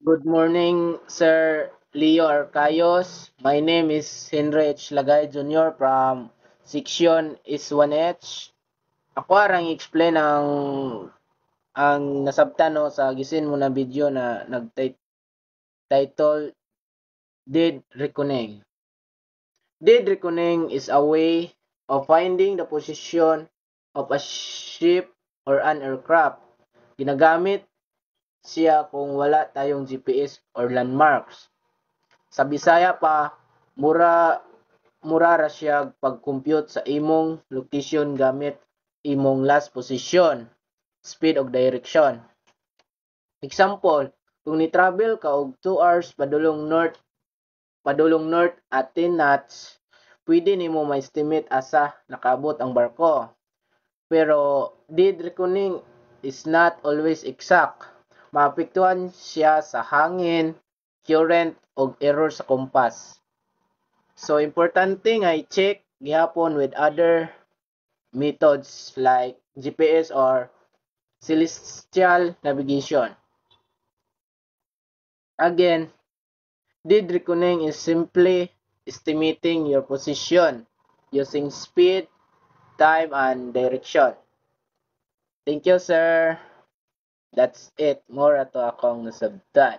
Good morning, Sir Leo Arcayos. My name is Henry H. Lagay Jr. from Section is 1H. Ako arang explain ang nasabtan no, sa gisin mo na video na nag-title Dead Reckoning. Dead reckoning is a way of finding the position of a ship or an aircraft. Ginagamit siya kung wala tayong GPS or landmarks. Sa Bisaya pa, mura mura ra siya pag-compute sa imong location gamit imong last position, speed ug direction. Example, kung ni-travel ka og 2 hours padulong north at 10 knots, pwede nimo ma-estimate asa nakaabot ang barko. Pero dead reckoning is not always exact. Maapektuhan siya sa hangin, current ug error sa compass. So importante nga i-check gihapon with other methods like GPS or celestial navigation. Again, dead reckoning is simply estimating your position using speed, time, and direction. Thank you, sir. That's it. More ato akong nasabtan.